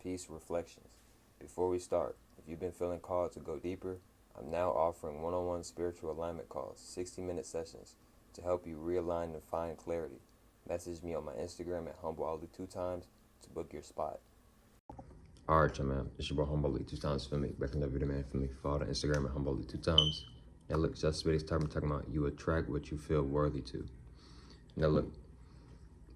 Peace Reflections. Before we start, if you've been feeling called to go deeper, I'm now offering one-on-one spiritual alignment calls, 60-minute sessions, to help you realign and find clarity. Message me on my Instagram at HumbleAli2times to book your spot. Alright, y'all, man. It's your boy HumbleAli2times for me. Back in the video, man, for me. Follow the Instagram at HumbleAli2times. Now look, just really start talking about you attract what you feel worthy to. Now look,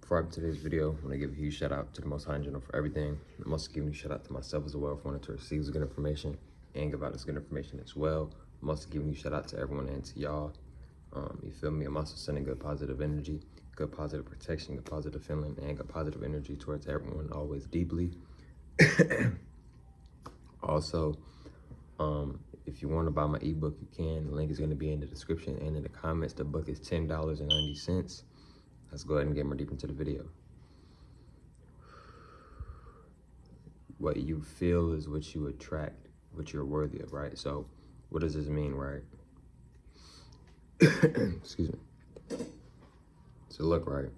before I get to today's video, I want to give a huge shout out to the Most High in general for everything. I'm also giving a shout out to myself as well for wanting to receive this good information and give out this good information as well. I'm also giving you a shout out to everyone and to y'all. You feel me? I'm also sending good positive energy, good positive protection, good positive feeling, and good positive energy towards everyone, always deeply. Also, if you want to buy my ebook, you can. The link is going to be in the description and in the comments. The book is $10.90. Let's go ahead and get more deep into the video. What you feel is what you attract, what you're worthy of, right? So what does this mean, right? Excuse me. So look, right?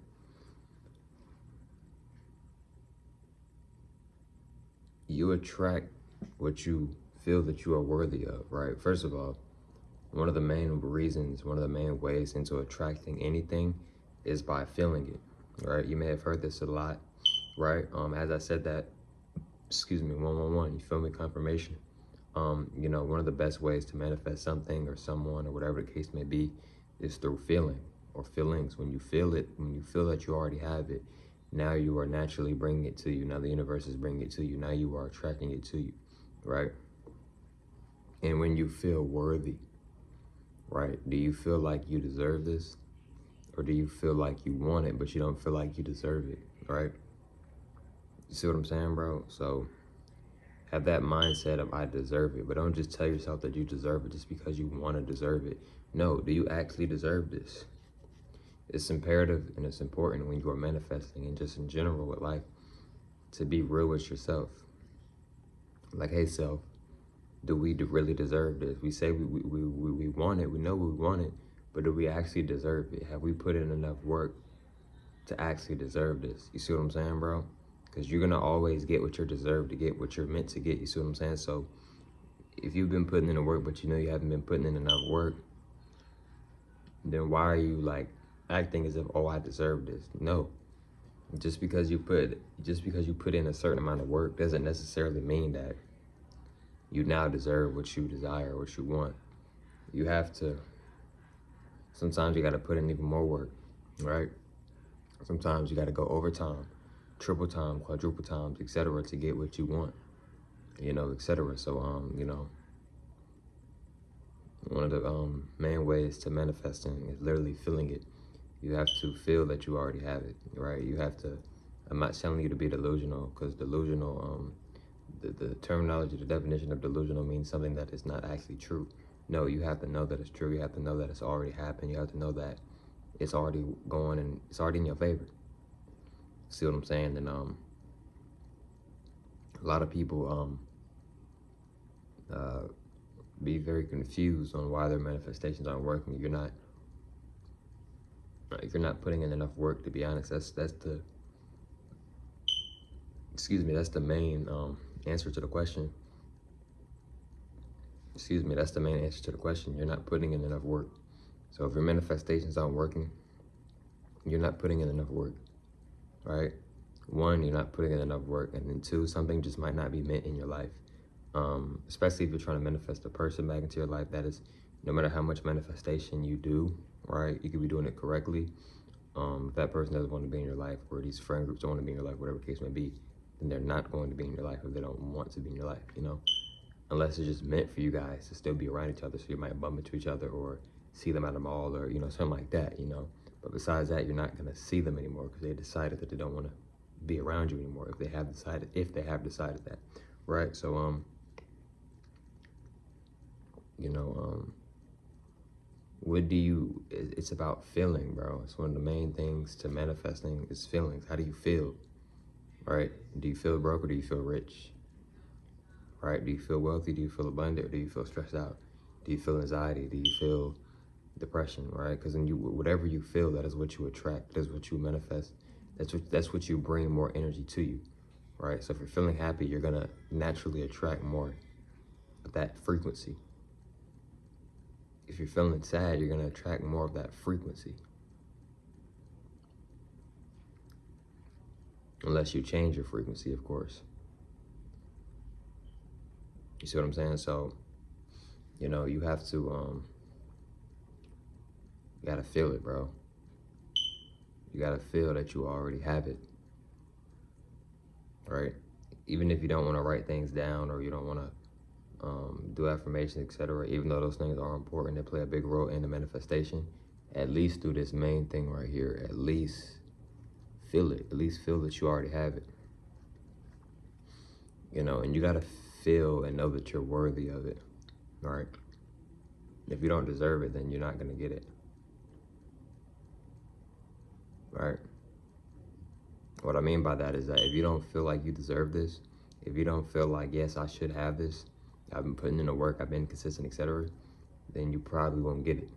You attract what you feel that you are worthy of, right? First of all, one of the main reasons, one of the main ways into attracting anything is by feeling it, right? You may have heard this a lot, right? As I said that, excuse me, 111, you feel me, confirmation. You know, one of the best ways to manifest something or someone or whatever the case may be is through feeling or feelings. When you feel it, when you feel that you already have it, now you are naturally bringing it to you. Now the universe is bringing it to you. Now you are attracting it to you, right? And when you feel worthy, right, do you feel like you deserve this? Or do you feel like you want it, but you don't feel like you deserve it, right? You see what I'm saying, bro? So have that mindset of I deserve it, but don't just tell yourself that you deserve it just because you want to deserve it. No, do you actually deserve this? It's imperative and it's important when you are manifesting and just in general with life to be real with yourself. Like, hey, self, do we really deserve this? We say we want it, we know we want it, but do we actually deserve it? Have we put in enough work to actually deserve this? You see what I'm saying, bro? Because you're going to always get what you deserve to get, what you're meant to get. You see what I'm saying? So if you've been putting in the work, but you know you haven't been putting in enough work, then why are you like acting as if, oh, I deserve this? No. Just because you put in a certain amount of work doesn't necessarily mean that you now deserve what you desire, what you want. You have to, sometimes you got to put in even more work, right? Sometimes you got to go overtime, triple time, quadruple times, etc. to get what you want, you know, etc. So, you know, one of the main ways to manifesting is literally feeling it. You have to feel that you already have it, right? You have to, I'm not telling you to be delusional, because delusional, the terminology, the definition of delusional means something that is not actually true. No, you have to know that it's true. You have to know that it's already happened. You have to know that it's already going and it's already in your favor. See what I'm saying? And a lot of people be very confused on why their manifestations aren't working. You're not putting in enough work, to be honest. That's the that's the main answer to the question. That's the main answer to the question. You're not putting in enough work. So if your manifestations aren't working, you're not putting in enough work, right? One, you're not putting in enough work, and then two, something just might not be meant in your life. Especially if you're trying to manifest a person back into your life, that is, no matter how much manifestation you do, right, you could be doing it correctly. If that person doesn't want to be in your life, or these friend groups don't want to be in your life, whatever the case may be, then they're not going to be in your life if they don't want to be in your life, you know? Unless it's just meant for you guys to still be around each other, so you might bump into each other or see them at a mall or, you know, something like that, you know? But besides that, you're not going to see them anymore because they decided that they don't want to be around you anymore if they have decided that, right? So, you know, it's about feeling, bro. It's one of the main things to manifesting is feelings. How do you feel, right? Do you feel broke or do you feel rich, right? Do you feel wealthy? Do you feel abundant? Or do you feel stressed out? Do you feel anxiety? Do you feel depression, right? Because then whatever you feel, that is what you attract. That is what you manifest. That's what you bring more energy to you, right? So if you're feeling happy, you're gonna naturally attract more of that frequency. If you're feeling sad, you're gonna attract more of that frequency. Unless you change your frequency, of course. You see what I'm saying? So, you know, you have to, you gotta feel it, bro. You gotta feel that you already have it, right? Even if you don't wanna write things down or you don't wanna do affirmations, etc., even though those things are important, they play a big role in the manifestation, at least do this main thing right here. At least feel it. At least feel that you already have it. You know, and you gotta feel and know that you're worthy of it, right? If you don't deserve it, then you're not gonna get it, right? What I mean by that is that if you don't feel like you deserve this, if you don't feel like, yes, I should have this, I've been putting in the work, I've been consistent, etc., then you probably won't get it.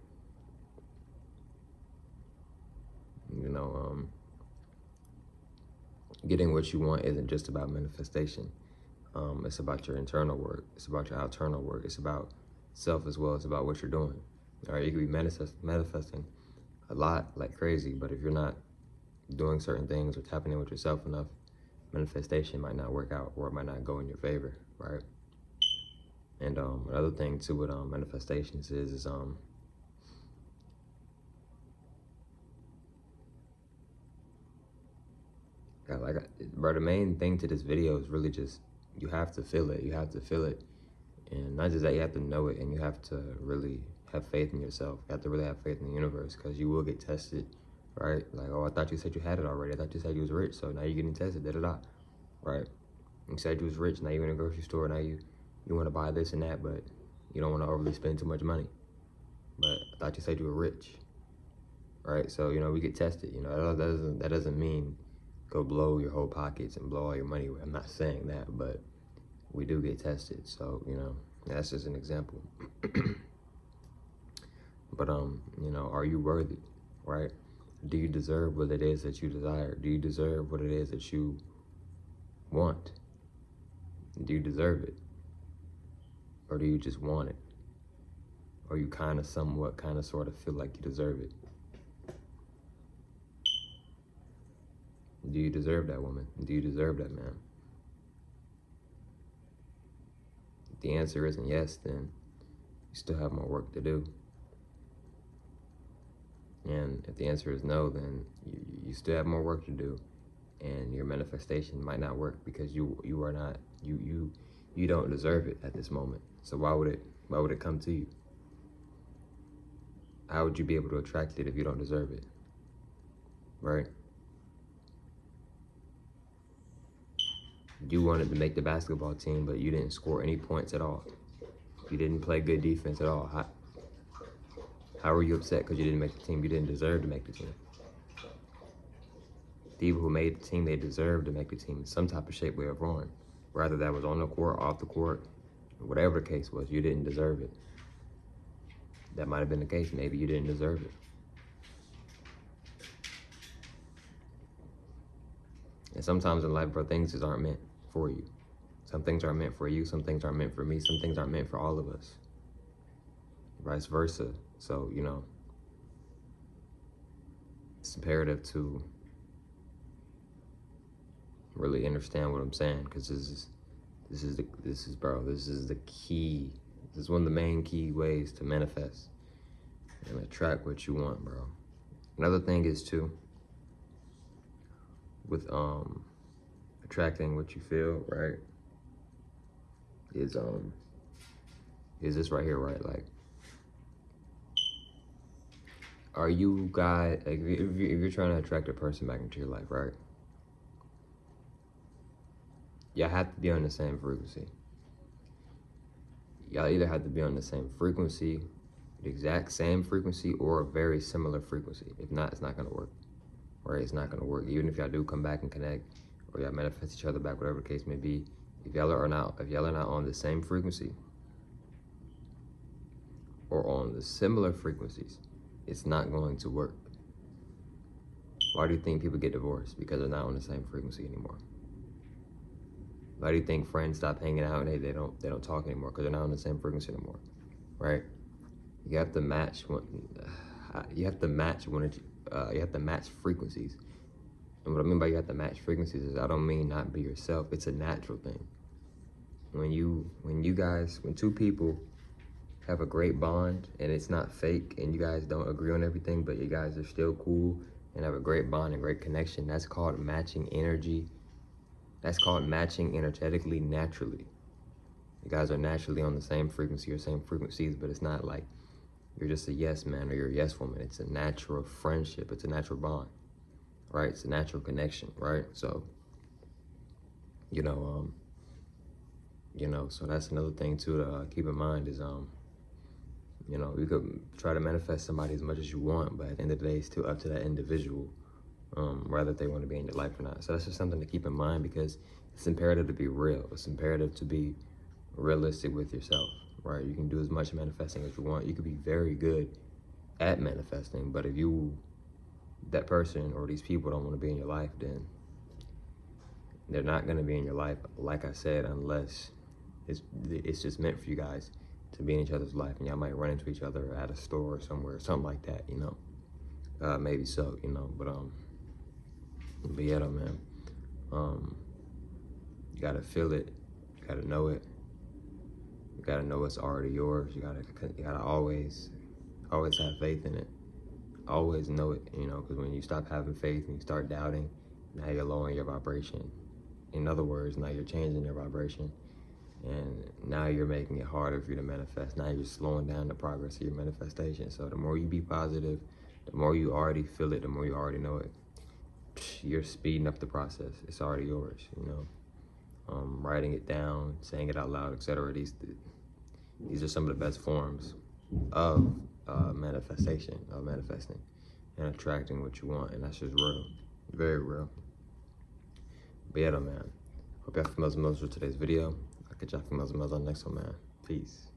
You know, getting what you want isn't just about manifestation. It's about your internal work. It's about your external work. It's about self as well. It's about what you're doing. All right, you could be manifesting a lot like crazy, but if you're not doing certain things or tapping in with yourself enough, manifestation might not work out, or it might not go in your favor, right? And another thing too with manifestations is bro, the main thing to this video is really just, you have to feel it. You have to feel it. And not just that, you have to know it, and you have to really have faith in yourself. You have to really have faith in the universe, because you will get tested, right? Like, oh, I thought you said you had it already. I thought you said you was rich, so now you're getting tested, da-da-da, right? You said you was rich, now you're in a grocery store, now you want to buy this and that, but you don't want to overly spend too much money. But I thought you said you were rich, right? So, you know, we get tested, you know, that doesn't mean go blow your whole pockets and blow all your money away. I'm not saying that, but we do get tested. So, you know, that's just an example. But, you know, are you worthy, right? Do you deserve what it is that you desire? Do you deserve what it is that you want? Do you deserve it? Or do you just want it? Or you kind of sort of feel like you deserve it? Do you deserve that woman? Do you deserve that man? If the answer isn't yes, then you still have more work to do. And if the answer is no, then you still have more work to do, and your manifestation might not work because you don't deserve it at this moment. So why would it come to you? How would you be able to attract it if you don't deserve it? Right? You wanted to make the basketball team, but you didn't score any points at all. You didn't play good defense at all. How were you upset because you didn't make the team? You didn't deserve to make the team. The people who made the team, they deserved to make the team in some type of shape, way, or form. Whether that was on the court, off the court, whatever the case was, you didn't deserve it. That might have been the case. Maybe you didn't deserve it. And sometimes in life, bro, things just aren't meant for you. Some things aren't meant for you. Some things aren't meant for me. Some things aren't meant for all of us. Vice versa. So, you know, it's imperative to really understand what I'm saying, because this is the key. This is one of the main key ways to manifest and attract what you want, bro. Another thing is too, with attracting what you feel, right, is this right here, right? Like, are you guys, like, if you're trying to attract a person back into your life, right, y'all have to be on the same frequency. Y'all either have to be on the same frequency, the exact same frequency, or a very similar frequency. If not, it's not gonna work. Right? It's not gonna work. Even if y'all do come back and connect, or y'all manifest each other back, whatever the case may be, if y'all are not on the same frequency or on the similar frequencies, it's not going to work. Why do you think people get divorced? Because they're not on the same frequency anymore. Why do you think friends stop hanging out and they don't talk anymore? Because they're not on the same frequency anymore, right? You have to match you have to match you have to match frequencies. And what I mean by you have to match frequencies is, I don't mean not be yourself. It's a natural thing. When two people have a great bond and it's not fake and you guys don't agree on everything, but you guys are still cool and have a great bond and great connection, that's called matching energy. That's called matching energetically, naturally. You guys are naturally on the same frequency or same frequencies, but it's not like you're just a yes man or you're a yes woman. It's a natural friendship. It's a natural bond, right? It's a natural connection, right? So, you know, so that's another thing too to keep in mind is, you could try to manifest somebody as much as you want, but at the end of the day, it's still up to that individual, whether they want to be in your life or not. So that's just something to keep in mind, because it's imperative to be real. It's imperative to be realistic with yourself, right? You can do as much manifesting as you want. You could be very good at manifesting, but if that person or these people don't want to be in your life, then they're not going to be in your life, like I said, unless it's just meant for you guys to be in each other's life, and y'all might run into each other at a store or somewhere, something like that, maybe so, but yeah, though, man, you gotta feel it, you gotta know it, you gotta know it's already yours. You gotta always have faith in it, always know it, because when you stop having faith and you start doubting, now you're lowering your vibration. In other words, now you're changing your vibration, and now you're making it harder for you to manifest. Now you're slowing down the progress of your manifestation. So the more you be positive, the more you already feel it, the more you already know it, you're speeding up the process. It's already yours, writing it down, saying it out loud, etc. These are some of the best forms of manifesting and attracting what you want, and that's just real, very real. But yeah, though, man, hope y'all feel most for today's video. I'll catch y'all for most on the next one, man. Peace.